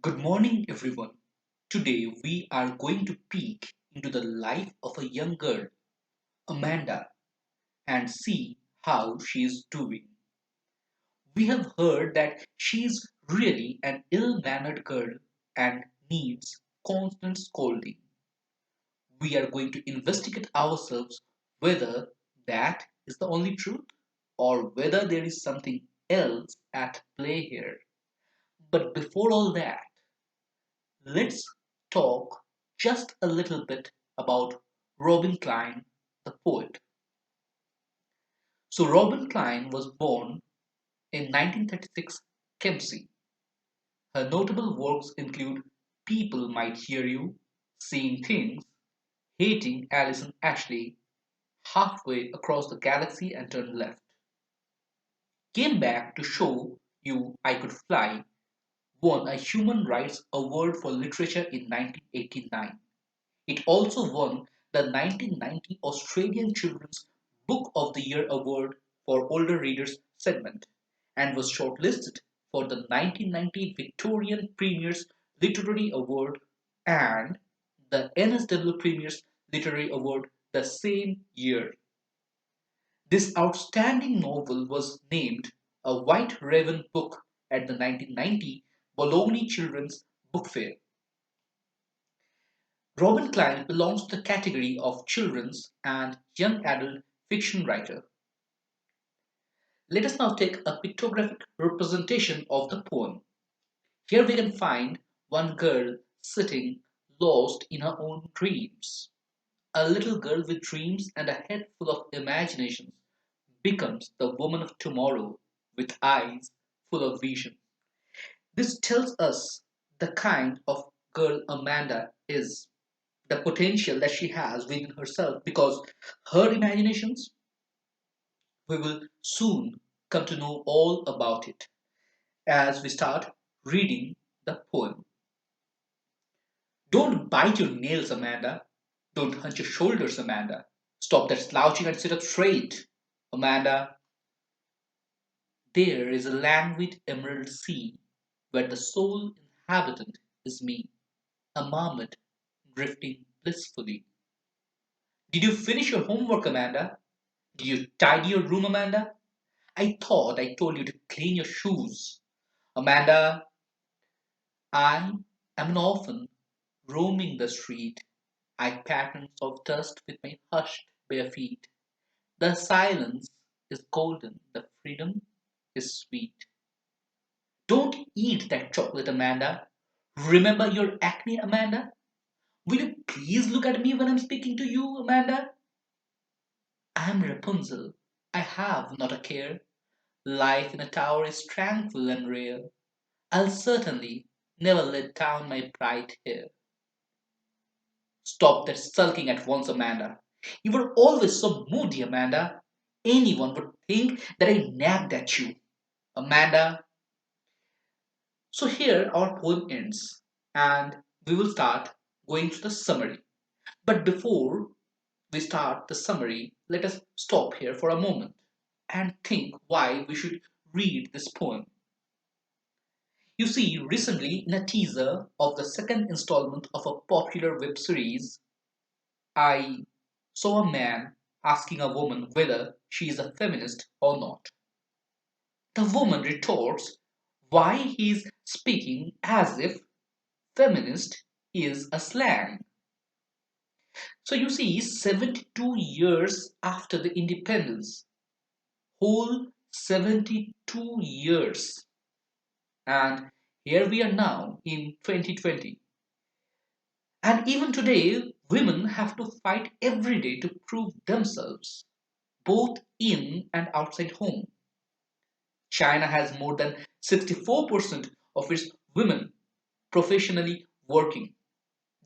Good morning, everyone. Today we are going to peek into the life of a young girl, Amanda, and see how she is doing. We have heard that she is really an ill mannered girl and needs constant scolding. We are going to investigate ourselves whether that is the only truth or whether there is something else at play here. But before all that, let's talk just a little bit about Robin Klein, the poet. So, Robin Klein was born in 1936 Kempsey. Her notable works include People Might Hear You, Seeing Things, Hating Alison Ashley, Halfway Across the Galaxy and Turn Left. Came Back to Show You I Could Fly won a Human Rights Award for Literature in 1989. It also won the 1990 Australian Children's Book of the Year Award for Older Readers segment and was shortlisted for the 1990 Victorian Premier's Literary Award and the NSW Premier's Literary Award the same year. This outstanding novel was named a White Raven book at the 1990 Bologna Children's Book Fair. Robin Klein belongs to the category of children's and young adult fiction writer. Let us now take a pictographic representation of the poem. Here we can find one girl sitting lost in her own dreams. A little girl with dreams and a head full of imaginations becomes the woman of tomorrow with eyes full of vision. This tells us the kind of girl Amanda is, the potential that she has within herself, because her imaginations, we will soon come to know all about it as we start reading the poem. Don't bite your nails, Amanda. Don't hunch your shoulders, Amanda. Stop that slouching and sit up straight, Amanda. There is a languid emerald sea where the sole inhabitant is me, a marmot drifting blissfully. Did you finish your homework, Amanda? Did you tidy your room, Amanda? I thought I told you to clean your shoes. Amanda, I am an orphan roaming the street. I patterns of dust with my hushed bare feet. The silence is golden, the freedom is sweet. Don't eat that chocolate, Amanda. Remember your acne, Amanda? Will you please look at me when I'm speaking to you, Amanda? I am Rapunzel. I have not a care. Life in a tower is tranquil and rare. I'll certainly never let down my bright hair. Stop that sulking at once, Amanda. You were always so moody, Amanda. Anyone would think that I nagged at you. Amanda. So here our poem ends, and we will start going to the summary. But before we start the summary, let us stop here for a moment and think why we should read this poem. You see, recently in a teaser of the second installment of a popular web series, I saw a man asking a woman whether she is a feminist or not. The woman retorts why he is speaking as if feminist is a slang. So you see, 72 years after the independence, whole 72 years, and here we are now in 2020. And even today, women have to fight every day to prove themselves, both in and outside home. China has more than 64% of its women professionally working.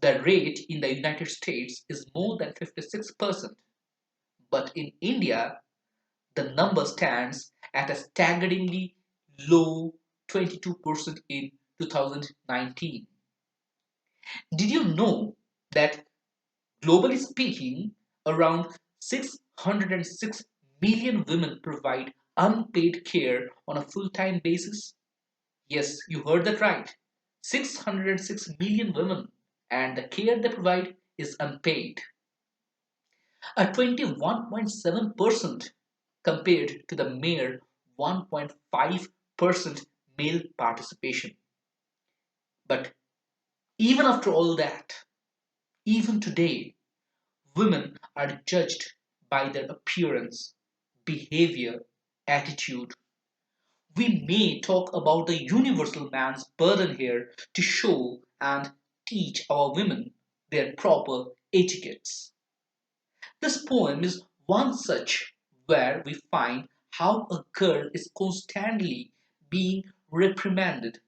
The rate in the United States is more than 56%. But in India, the number stands at a staggeringly low 22% in 2019. Did you know that globally speaking, around 606 million women provide unpaid care on a full time basis? Yes, you heard that right. 606 million women, and the care they provide is unpaid, a 21.7% compared to the mere 1.5% male participation. But even after all that, even today, women are judged by their appearance, behavior, attitude. We may talk about the universal man's burden here to show and teach our women their proper etiquettes. This poem is one such where we find how a girl is constantly being reprimanded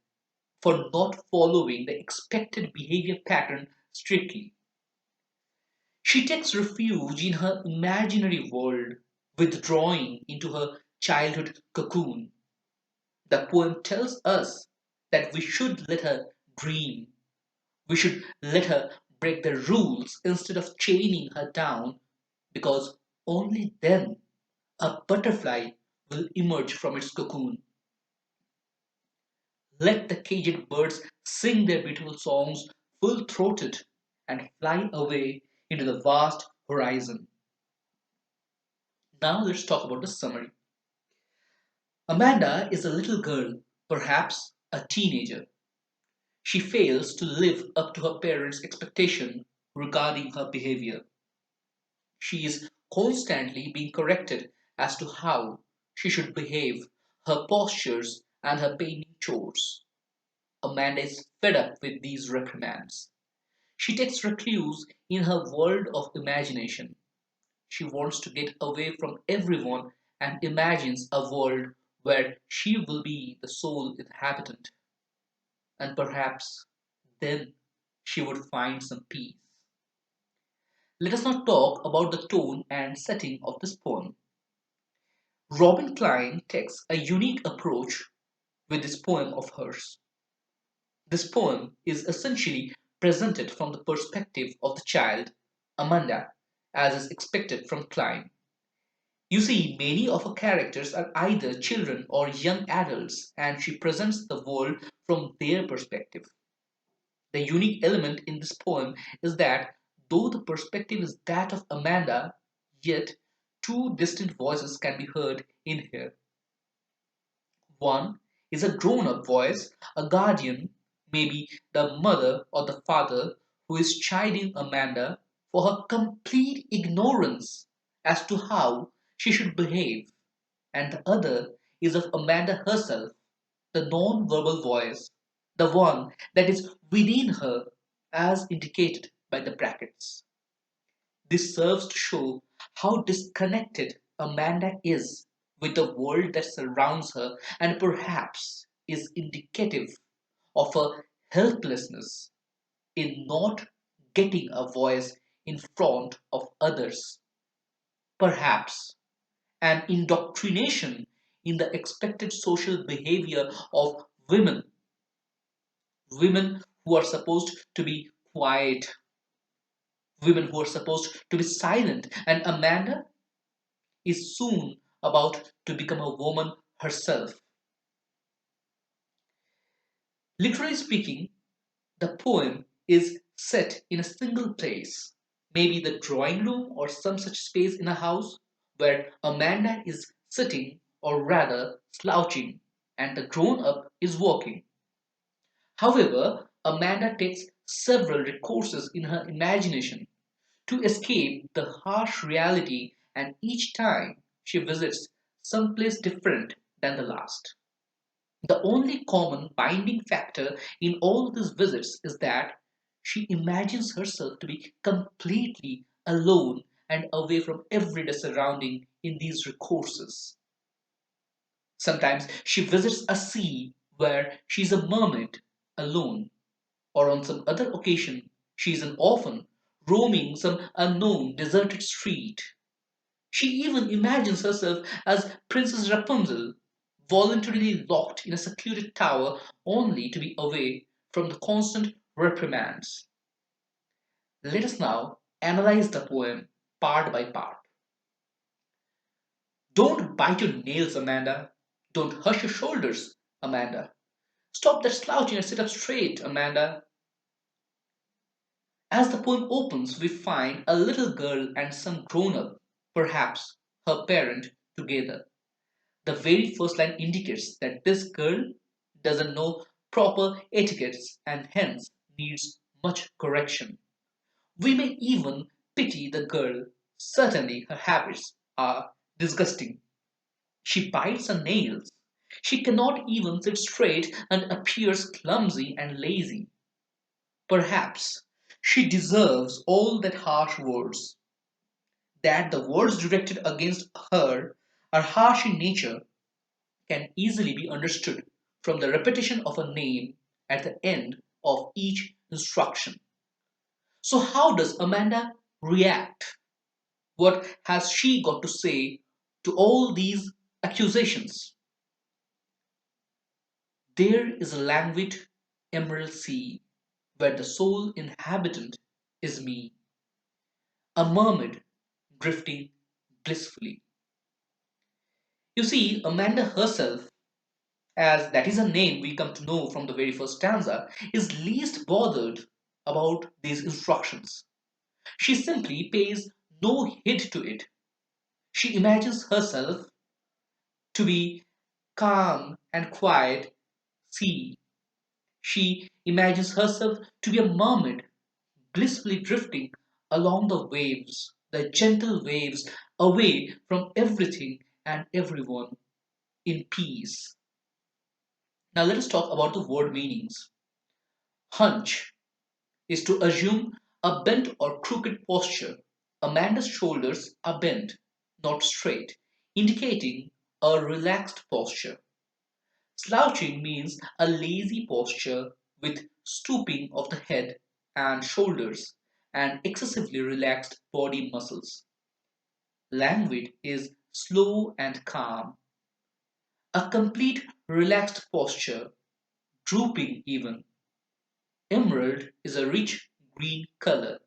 for not following the expected behavior pattern strictly. She takes refuge in her imaginary world, withdrawing into her childhood cocoon. The poem tells us that we should let her dream. We should let her break the rules instead of chaining her down, because only then a butterfly will emerge from its cocoon. Let the caged birds sing their beautiful songs full throated and fly away into the vast horizon. Now let's talk about the summary. Amanda is a little girl, perhaps a teenager. She fails to live up to her parents' expectation regarding her behavior. She is constantly being corrected as to how she should behave, her postures, and her painting chores. Amanda is fed up with these reprimands. She takes recluse in her world of imagination. She wants to get away from everyone and imagines a world where she will be the sole inhabitant. And perhaps then she would find some peace. Let us now talk about the tone and setting of this poem. Robin Klein takes a unique approach with this poem of hers. This poem is essentially presented from the perspective of the child, Amanda, as is expected from Klein. You see, many of her characters are either children or young adults, and she presents the world from their perspective. The unique element in this poem is that though the perspective is that of Amanda, yet two distinct voices can be heard in here. One is a grown up voice, a guardian, maybe the mother or the father, who is chiding Amanda for her complete ignorance as to how she should behave, and the other is of Amanda herself, the non verbal voice, the one that is within her, as indicated by the brackets. This serves to show how disconnected Amanda is with the world that surrounds her and perhaps is indicative of her helplessness in not getting a voice in front of others. Perhaps an indoctrination in the expected social behavior of women, women who are supposed to be quiet, women who are supposed to be silent, and Amanda is soon about to become a woman herself. Literally speaking, the poem is set in a single place, maybe the drawing room or some such space in a house where Amanda is sitting or rather slouching and the grown up is walking. However, Amanda takes several recourses in her imagination to escape the harsh reality, and each time she visits some place different than the last. The only common binding factor in all these visits is that she imagines herself to be completely alone and away from everyday surrounding in these recourses. Sometimes she visits a sea where she is a mermaid alone, or on some other occasion she is an orphan roaming some unknown deserted street. She even imagines herself as Princess Rapunzel, voluntarily locked in a secluded tower only to be away from the constant reprimands. Let us now analyze the poem part by part. Don't bite your nails, Amanda. Don't hush your shoulders, Amanda. Stop that slouching and sit up straight, Amanda. As the poem opens, we find a little girl and some grown up, perhaps her parent, together. The very first line indicates that this girl doesn't know proper etiquettes and hence needs much correction. We may even pity the girl. Certainly, her habits are disgusting. She bites her nails. She cannot even sit straight and appears clumsy and lazy. Perhaps she deserves all that harsh words. That the words directed against her are harsh in nature can easily be understood from the repetition of a name at the end of each instruction. So, how does Amanda react? What has she got to say to all these accusations? There is a languid emerald sea where the sole inhabitant is me, a mermaid drifting blissfully. You see, Amanda herself, as that is a name we come to know from the very first stanza, is least bothered about these instructions. She simply pays no heed to it. She imagines herself to be calm and quiet sea. She imagines herself to be a mermaid blissfully drifting along the waves, the gentle waves, away from everything and everyone in peace. Now let us talk about the word meanings. Hunch is to assume a bent or crooked posture. Amanda's shoulders are bent, not straight, indicating a relaxed posture. Slouching means a lazy posture with stooping of the head and shoulders and excessively relaxed body muscles. Languid is slow and calm. A complete relaxed posture, drooping even. Emerald is a rich green color.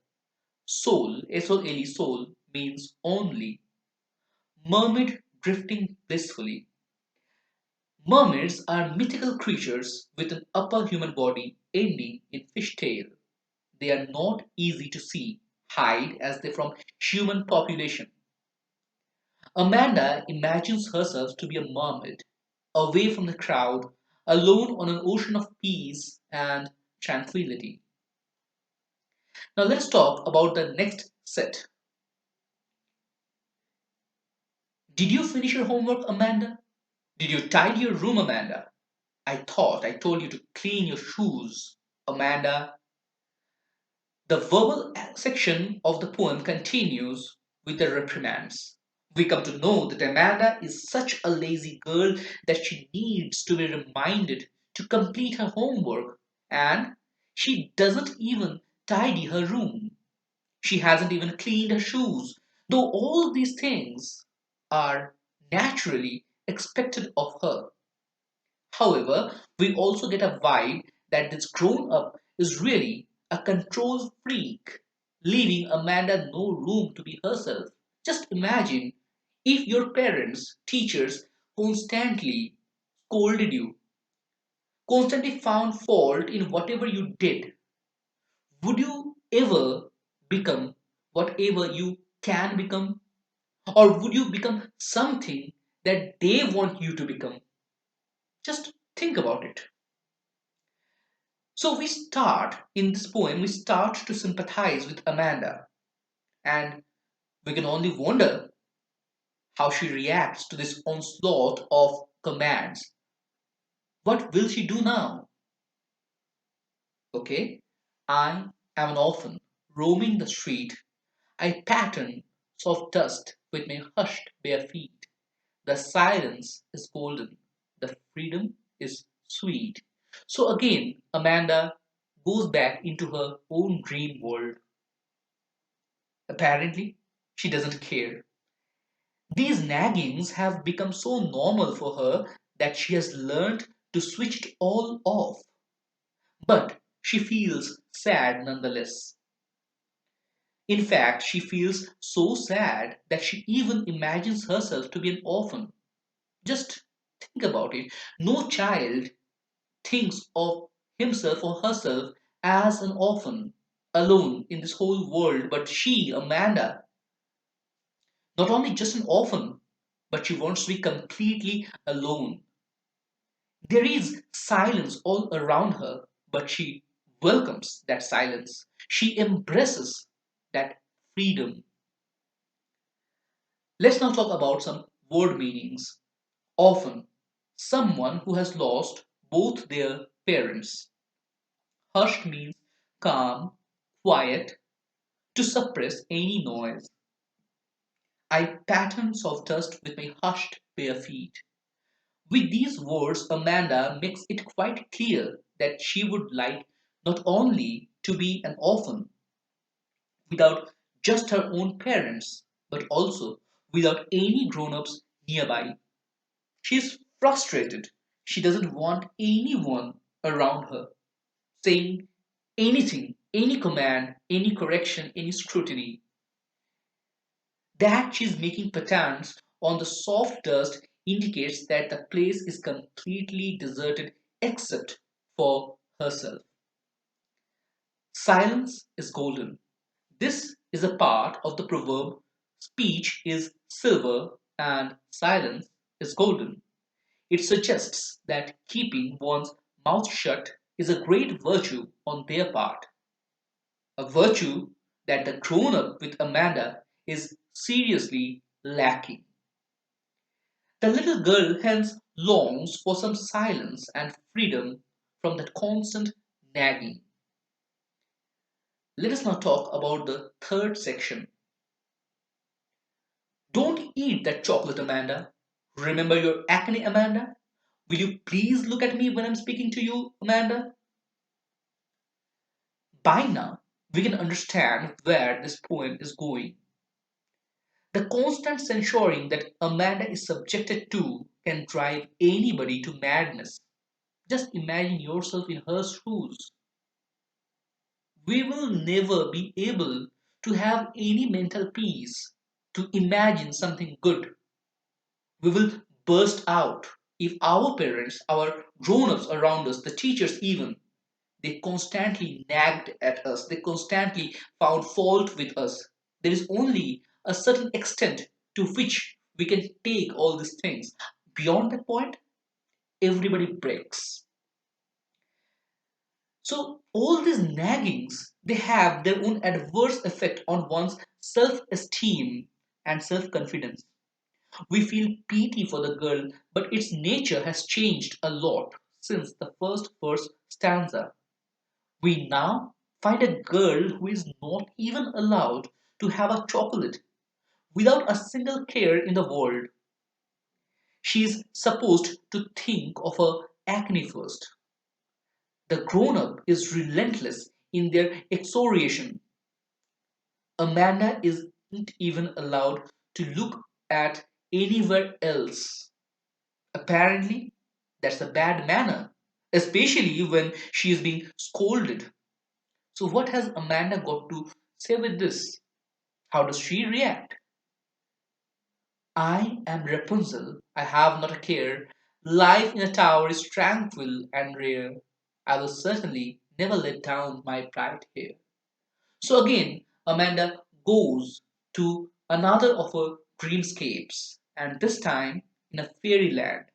Soul, S-O-L-E, soul, means only. Mermaid drifting blissfully. Mermaids are mythical creatures with an upper human body ending in fishtail. They are not easy to see, hide as they from human population. Amanda imagines herself to be a mermaid, away from the crowd, alone on an ocean of peace and tranquility. Now let's talk about the next set. Did you finish your homework, Amanda? Did you tidy your room, Amanda? I thought I told you to clean your shoes, Amanda. The verbal section of the poem continues with the reprimands. We come to know that Amanda is such a lazy girl that she needs to be reminded to complete her homework, and she doesn't even tidy her room. She hasn't even cleaned her shoes, though all these things are naturally expected of her. However, we also get a vibe that this grown up is really a control freak, leaving Amanda no room to be herself. Just imagine if your parents, teachers constantly scolded you, constantly found fault in whatever you did. Would you ever become whatever you can become? Or would you become something that they want you to become? Just think about it. So we start in this poem, we start to sympathize with Amanda, and we can only wonder how she reacts to this onslaught of commands. What will she do now? Okay, I am an orphan roaming the street. I pattern soft dust with my hushed bare feet. The silence is golden, the freedom is sweet. So again, Amanda goes back into her own dream world. Apparently, she doesn't care. These naggings have become so normal for her that she has learned to switch it all off. But she feels sad nonetheless. In fact, she feels so sad that she even imagines herself to be an orphan. Just think about it. No child thinks of himself or herself as an orphan, alone in this whole world. But she, Amanda, not only just an orphan, but she wants to be completely alone. There is silence all around her, but she welcomes that silence. She embraces that freedom. Let's now talk about some word meanings. Often, someone who has lost both their parents. Hushed means calm, quiet, to suppress any noise. I pattern soft dust with my hushed bare feet. With these words, Amanda makes it quite clear that she would like not only to be an orphan without just her own parents, but also without any grown ups nearby. She's frustrated. She doesn't want anyone around her saying anything, any command, any correction, any scrutiny. That she's making patterns on the soft dust indicates that the place is completely deserted except for herself. Silence is golden. This is a part of the proverb speech is silver and silence is golden. It suggests that keeping one's mouth shut is a great virtue on their part, a virtue that the grown up with Amanda is seriously lacking. The little girl hence longs for some silence and freedom from that constant nagging. Let us now talk about the third section. Don't eat that chocolate, Amanda. Remember your acne, Amanda? Will you please look at me when I'm speaking to you, Amanda? By now, we can understand where this poem is going. The constant censoring that Amanda is subjected to can drive anybody to madness. Just imagine yourself in her shoes. We will never be able to have any mental peace to imagine something good. We will burst out if our parents, our grown ups around us, the teachers even, they constantly nagged at us, they constantly found fault with us. There is only a certain extent to which we can take all these things. Beyond that point, everybody breaks. So all these naggings, they have their own adverse effect on one's self-esteem and self-confidence. We feel pity for the girl, but its nature has changed a lot since the first verse stanza. We now find a girl who is not even allowed to have a chocolate without a single care in the world. She is supposed to think of her acne first. The grown up is relentless in their exhortation. Amanda isn't even allowed to look at anywhere else. Apparently, that's a bad manner, especially when she is being scolded. So, what has Amanda got to say with this? How does she react? I am Rapunzel, I have not a care. Life in a tower is tranquil and rare. I will certainly never let down my bright hair. So again, Amanda goes to another of her dreamscapes, and this time in a fairyland.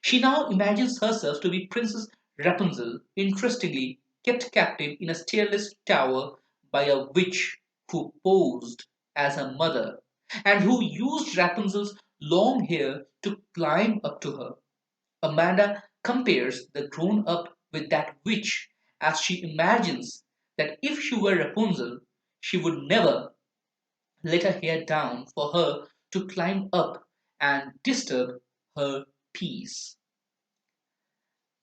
She now imagines herself to be Princess Rapunzel, interestingly kept captive in a stairless tower by a witch who posed as her mother and who used Rapunzel's long hair to climb up to her. Amanda compares the grown up with that witch as she imagines that if she were Rapunzel, she would never let her hair down for her to climb up and disturb her peace.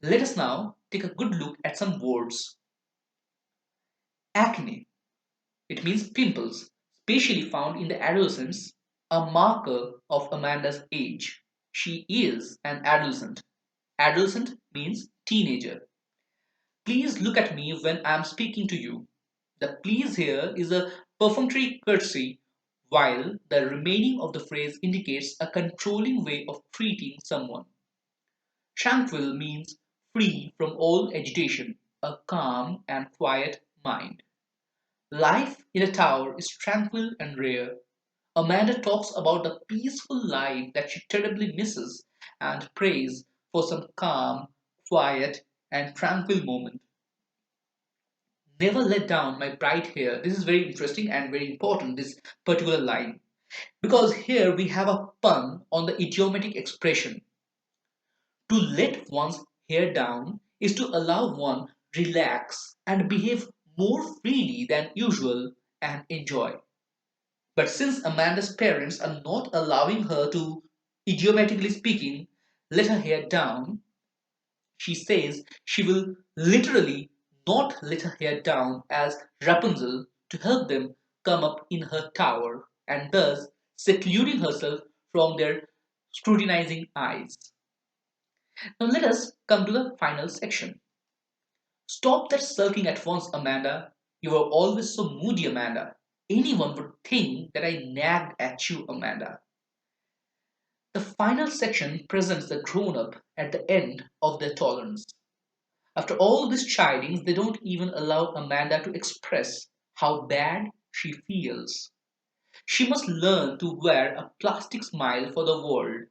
Let us now take a good look at some words. Acne, it means pimples, especially found in the adolescents, a marker of Amanda's age. She is an adolescent. Adolescent means teenager. Please look at me when I am speaking to you. The please here is a perfunctory courtesy, while the remaining of the phrase indicates a controlling way of treating someone. Tranquil means free from all agitation, a calm and quiet mind. Life in a tower is tranquil and rare. Amanda talks about the peaceful life that she terribly misses and prays for some calm, quiet, and tranquil moment. Never let down my bright hair. This is very interesting and very important, this particular line. Because here we have a pun on the idiomatic expression. To let one's hair down is to allow one relax and behave more freely than usual and enjoy. But since Amanda's parents are not allowing her to, idiomatically speaking, let her hair down, she says she will literally not let her hair down as Rapunzel to help them come up in her tower and thus secluding herself from their scrutinizing eyes. Now let us come to the final section. Stop that sulking at once, Amanda. You are always so moody, Amanda. Anyone would think that I nagged at you, Amanda. The final section presents the grown up at the end of their tolerance. After all these chidings, they don't even allow Amanda to express how bad she feels. She must learn to wear a plastic smile for the world.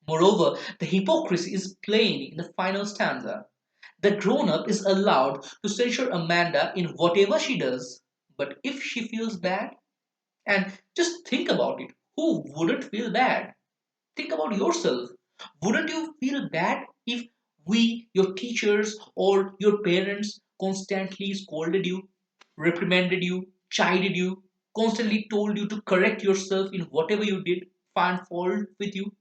Moreover, the hypocrisy is plain in the final stanza. The grown up is allowed to censure Amanda in whatever she does, but if she feels bad, and just think about it, who wouldn't feel bad? Think about yourself. Wouldn't you feel bad if we, your teachers, or your parents constantly scolded you, reprimanded you, chided you, constantly told you to correct yourself in whatever you did, find fault with you?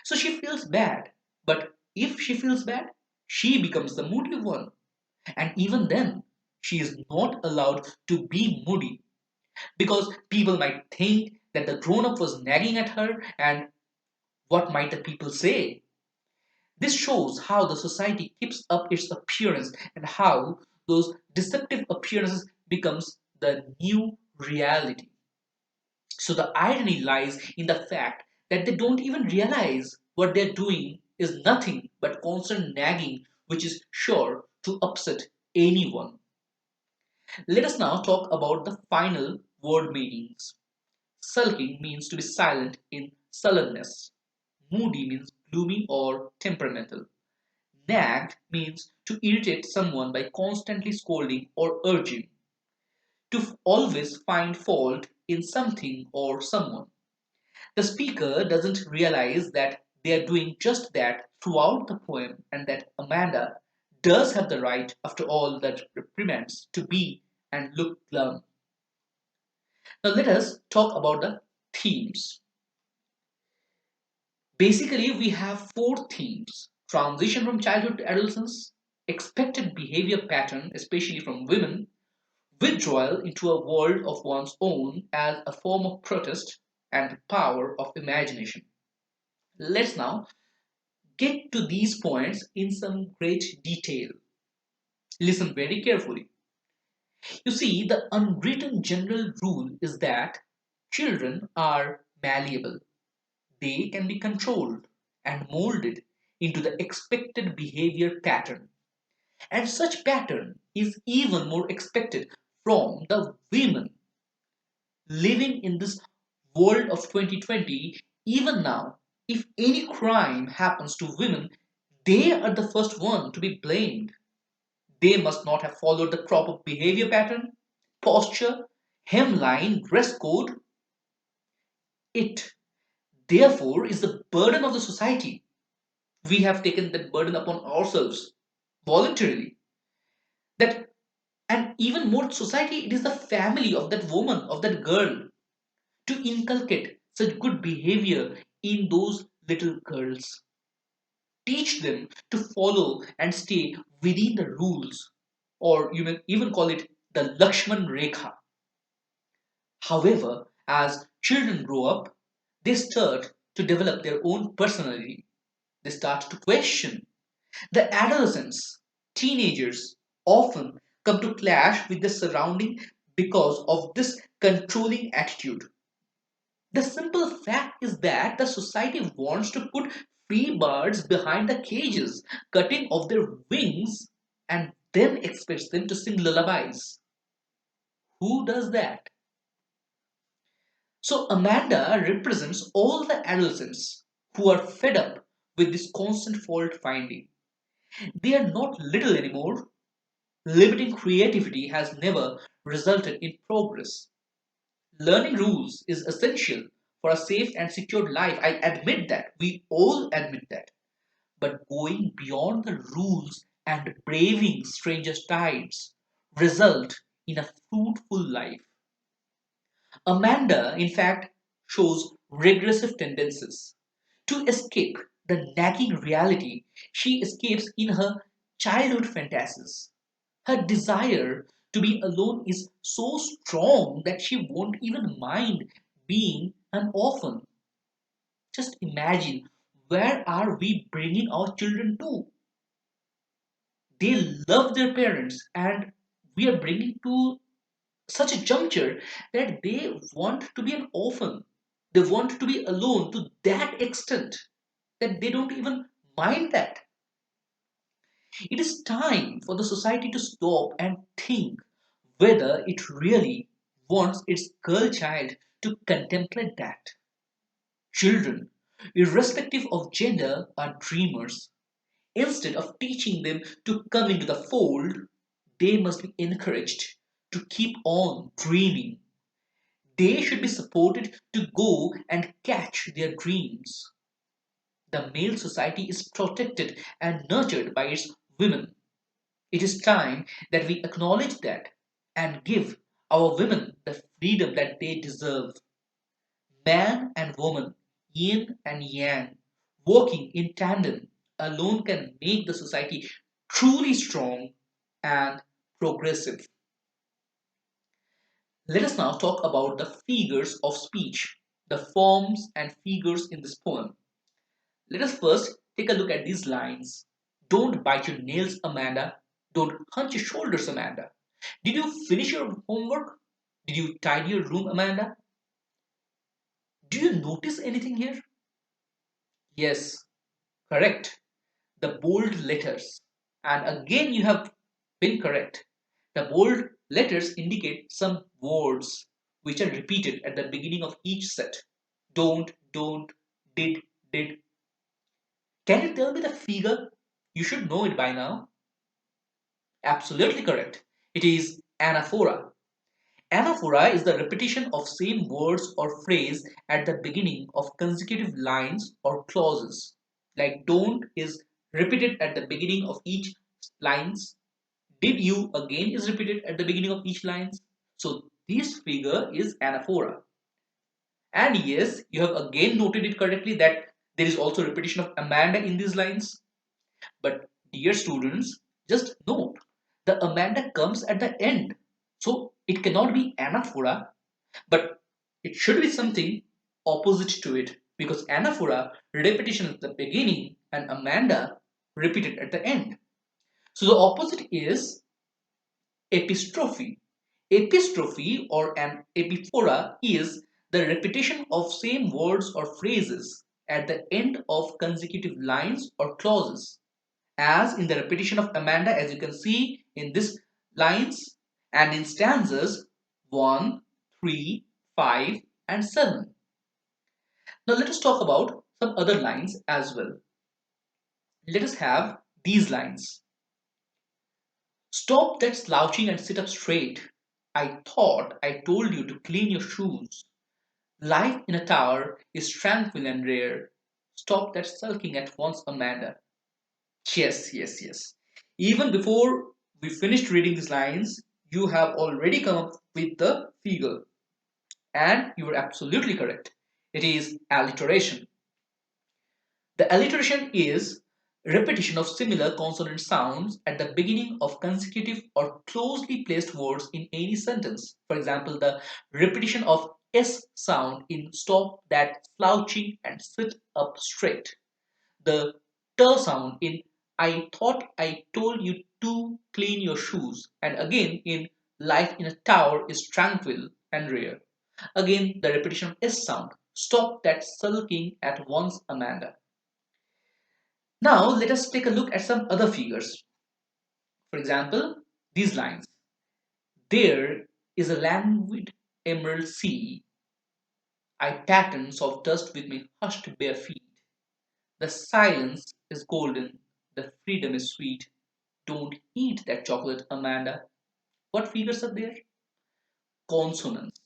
So she feels bad. But if she feels bad, she becomes the moody one. And even then, she is not allowed to be moody because people might think that the grown up was nagging at her, and what might the people say? This shows how the society keeps up its appearance and how those deceptive appearances becomes the new reality. So the irony lies in the fact that they don't even realize what they're doing is nothing but constant nagging, which is sure to upset anyone. Let us now talk about the final word meanings. Sulking means to be silent in sullenness. Moody means gloomy or temperamental. Nag means to irritate someone by constantly scolding or urging. To always find fault in something or someone. The speaker doesn't realize that they are doing just that throughout the poem and that Amanda does have the right, after all that reprimands, to be and look glum. Now let us talk about the themes. Basically, we have four themes: transition from childhood to adolescence, expected behavior pattern, especially from women, withdrawal into a world of one's own as a form of protest, and the power of imagination. Let's now get to these points in some great detail. Listen very carefully. You see, the unwritten general rule is that children are malleable. They can be controlled and molded into the expected behavior pattern. And such pattern is even more expected from the women living in this world of 2020. Even now, if any crime happens to women, they are the first one to be blamed. They must not have followed the proper behavior pattern, posture, hemline, dress code. It, therefore, is the burden of the society. We have taken that burden upon ourselves voluntarily. That, and even more society, it is the family of that woman, of that girl, to inculcate such good behavior in those little girls. Teach them to follow and stay within the rules, or you may even call it the Lakshman Rekha. However, as children grow up, they start to develop their own personality. They start to question. The adolescents, teenagers often come to clash with the surrounding because of this controlling attitude. The simple fact is that the society wants to put free birds behind the cages, cutting off their wings, and then expects them to sing lullabies. Who does that? So Amanda represents all the adolescents who are fed up with this constant fault finding. They are not little anymore. Limiting creativity has never resulted in progress. Learning rules is essential for a safe and secure life. I admit that. We all admit that. But going beyond the rules and braving strangers' tides result in a fruitful life. Amanda, in fact, shows regressive tendencies. To escape the nagging reality, she escapes in her childhood fantasies. Her desire to be alone is so strong that she won't even mind being an orphan. Just imagine, where are we bringing our children to? They love their parents, and we are bringing to such a juncture that they want to be an orphan. They want to be alone to that extent that they don't even mind that. It is time for the society to stop and think whether it really wants its girl child to contemplate that. Children, irrespective of gender, are dreamers. Instead of teaching them to come into the fold, they must be encouraged to keep on dreaming. They should be supported to go and catch their dreams. The male society is protected and nurtured by its women. It is time that we acknowledge that and give our women the freedom that they deserve. Man and woman, yin and yang, working in tandem alone can make the society truly strong and progressive. Let us now talk about the figures of speech, the forms and figures in this poem. Let us first take a look at these lines. Don't bite your nails, Amanda. Don't hunch your shoulders, Amanda. Did you finish your homework? Did you tidy your room, Amanda? Do you notice anything here? Yes, correct. The bold letters. And again, you have been correct. The bold letters indicate some words which are repeated at the beginning of each set. Don't, did. Can you tell me the figure? You should know it by now. Absolutely correct. It is anaphora. Anaphora is the repetition of same words or phrase at the beginning of consecutive lines or clauses. Like don't is repeated at the beginning of each lines. Did you again is repeated at the beginning of each lines. So this figure is anaphora. And yes, you have again noted it correctly that there is also repetition of Amanda in these lines. But dear students, just note the Amanda comes at the end. So it cannot be anaphora, but it should be something opposite to it because anaphora repetition at the beginning and Amanda repeated at the end. So the opposite is epistrophe. Epistrophe or an epiphora is the repetition of same words or phrases at the end of consecutive lines or clauses, as in the repetition of Amanda, as you can see in this lines and in stanzas 1, 3, 5, and 7. Now let us talk about some other lines as well. Let us have these lines. Stop that slouching and sit up straight. I thought I told you to clean your shoes. Life in a tower is tranquil and rare. Stop that sulking at once, Amanda. Yes. Even before we finished reading these lines, you have already come up with the figure. And you were absolutely correct. It is alliteration. The alliteration is repetition of similar consonant sounds at the beginning of consecutive or closely placed words in any sentence. For example, the repetition of S sound in stop that slouching and sit up straight. The T sound in I thought I told you to clean your shoes. And again in life in a tower is tranquil and rare. Again the repetition of S sound. Stop that sulking at once, Amanda. Now let us take a look at some other figures. For example, these lines. There is a languid emerald sea. I pattern soft dust with my hushed bare feet. The silence is golden, the freedom is sweet. Don't eat that chocolate, Amanda. What figures are there? Consonants.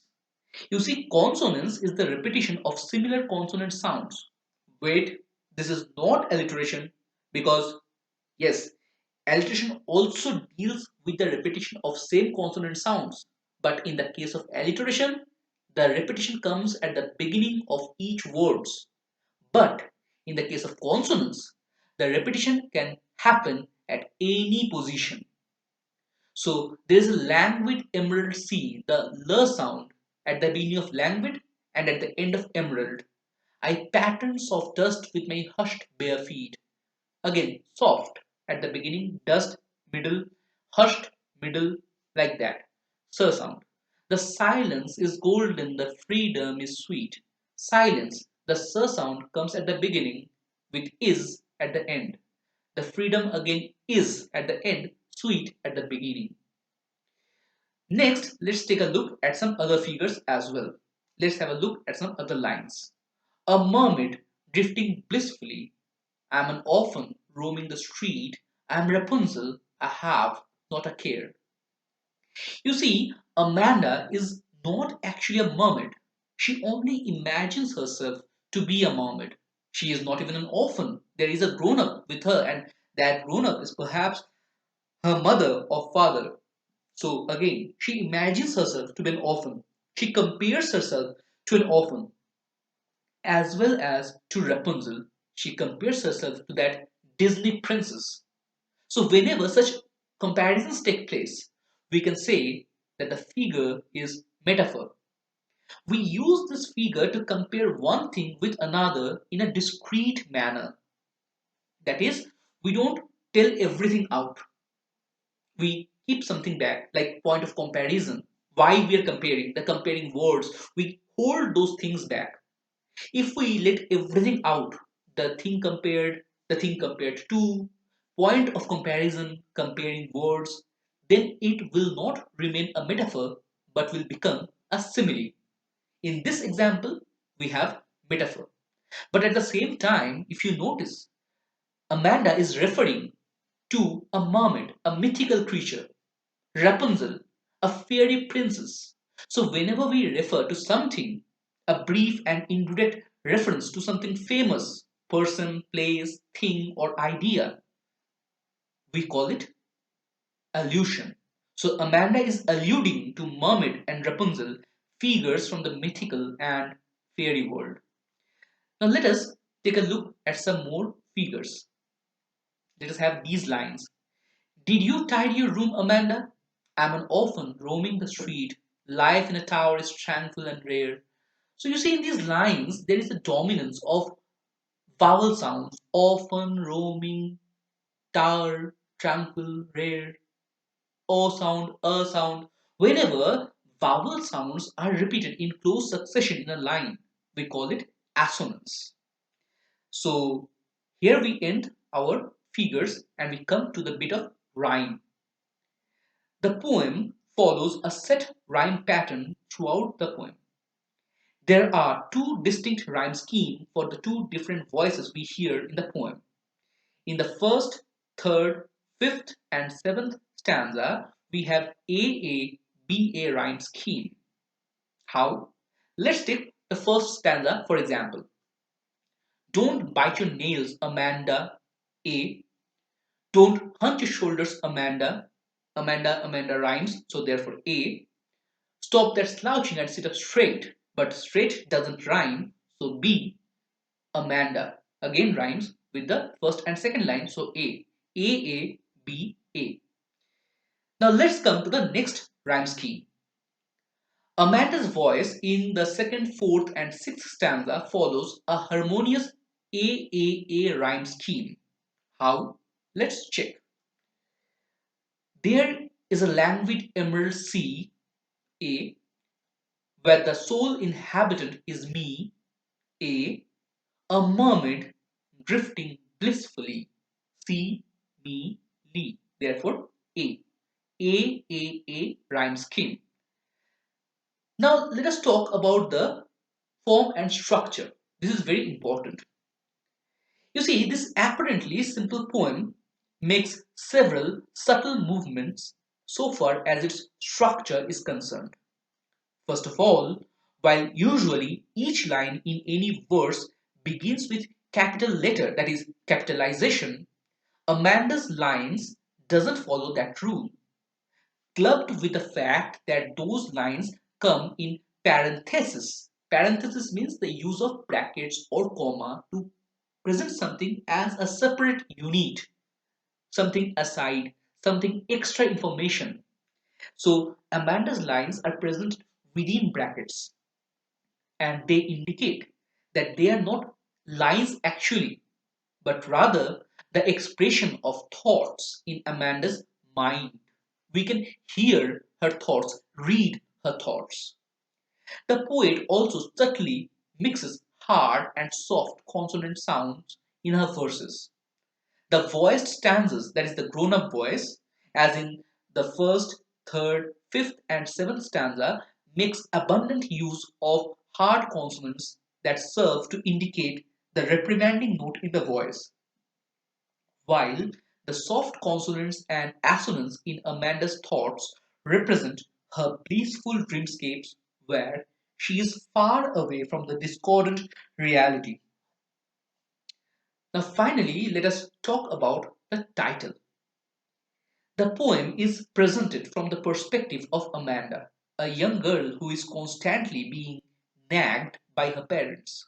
You see, consonance is the repetition of similar consonant sounds. Wait, this is not alliteration because, yes, alliteration also deals with the repetition of same consonant sounds. But in the case of alliteration, the repetition comes at the beginning of each words. But in the case of consonants, the repetition can happen at any position. So there is a languid emerald sea, the l sound at the beginning of languid and at the end of emerald. I pattern soft dust with my hushed bare feet. Again, soft at the beginning, dust, middle, hushed, middle, like that. Sir sound. The silence is golden, the freedom is sweet. Silence, the sir sound comes at the beginning with is at the end. The freedom again is at the end, sweet at the beginning. Next, let's take a look at some other figures as well. Let's have a look at some other lines. A mermaid drifting blissfully. I'm an orphan roaming the street. I'm Rapunzel. I have not a care. You see, Amanda is not actually a mermaid. She only imagines herself to be a mermaid. She is not even an orphan. There is a grown up with her, and that grown up is perhaps her mother or father. So again, she imagines herself to be an orphan. She compares herself to an orphan as well as to Rapunzel. She compares herself to that Disney princess. So whenever such comparisons take place, we can say that the figure is metaphor. We use this figure to compare one thing with another in a discrete manner. That is, we don't tell everything out. We keep something back, like point of comparison. Why we are comparing, the comparing words, we hold those things back. If we let everything out, the thing compared to, point of comparison, comparing words, then it will not remain a metaphor but will become a simile. In this example, we have metaphor. But at the same time, if you notice, Amanda is referring to a mermaid, a mythical creature, Rapunzel, a fairy princess. So, whenever we refer to something, a brief and indirect reference to something famous, person, place, thing, or idea, we call it allusion. So, Amanda is alluding to Mermaid and Rapunzel, figures from the mythical and fairy world. Now, let us take a look at some more figures. Let us have these lines. Did you tidy your room, Amanda? I'm an orphan roaming the street. Life in a tower is tranquil and rare. So you see in these lines there is a dominance of vowel sounds. Orphan, roaming, tower, tranquil, rare. O sound, a sound. Whenever vowel sounds are repeated in close succession in a line, we call it assonance. So here we end our figures and we come to the bit of rhyme. The poem follows a set rhyme pattern throughout the poem. There are two distinct rhyme schemes for the two different voices we hear in the poem. In the first, third, fifth, and seventh stanza, we have AA, rhyme scheme. How? Let's take the first stanza for example. Don't bite your nails, Amanda. A. Don't hunch your shoulders, Amanda. Amanda rhymes, so therefore A. Stop that slouching and sit up straight. But straight doesn't rhyme, so B. Amanda again rhymes with the first and second line, so A. A, B, A. Now let's come to the next rhyme scheme. Amanda's voice in the second, fourth, and sixth stanza follows a harmonious A rhyme scheme. How? Let's check. There is a languid emerald sea, A, where the sole inhabitant is me, A mermaid drifting blissfully, see, me, lee. Therefore, A. A rhyme scheme. Now let us talk about the form and structure. This is very important. You see, this apparently simple poem makes several subtle movements so far as its structure is concerned. First of all, while usually each line in any verse begins with capital letter, that is capitalization, Amanda's lines doesn't follow that rule, clubbed with the fact that those lines come in parenthesis. Parenthesis means the use of brackets or comma to present something as a separate unit, something aside, something extra information. So Amanda's lines are present within brackets and they indicate that they are not lines actually, but rather the expression of thoughts in Amanda's mind. We can hear her thoughts, read her thoughts. The poet also subtly mixes hard and soft consonant sounds in her verses. The voiced stanzas, that is the grown up voice, as in the first, third, fifth, and seventh stanza, makes abundant use of hard consonants that serve to indicate the reprimanding note in the voice, while the soft consonants and assonance in Amanda's thoughts represent her blissful dreamscapes where she is far away from the discordant reality. Now, finally, let us talk about the title. The poem is presented from the perspective of Amanda, a young girl who is constantly being nagged by her parents.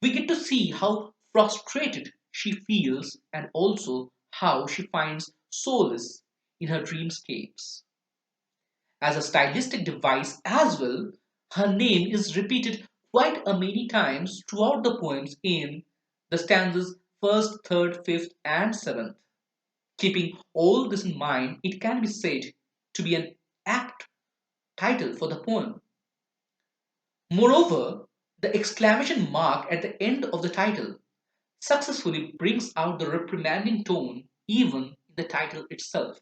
We get to see how frustrated she feels and also how she finds solace in her dreamscapes. As a stylistic device as well, her name is repeated quite a many times throughout the poems in the stanzas 1st, 3rd, 5th, and 7th. Keeping all this in mind, it can be said to be an apt title for the poem. Moreover, the exclamation mark at the end of the title successfully brings out the reprimanding tone even in the title itself.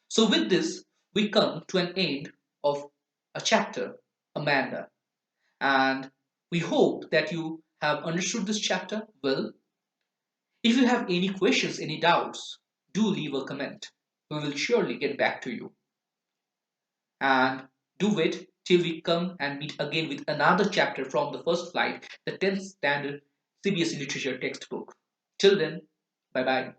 So, with this, we come to an end of a chapter, Amanda, and we hope that you have understood this chapter well. If you have any questions, any doubts, do leave a comment. We will surely get back to you. And do wait till we come and meet again with another chapter from the first flight, the 10th standard CBSE literature textbook. Till then, bye bye.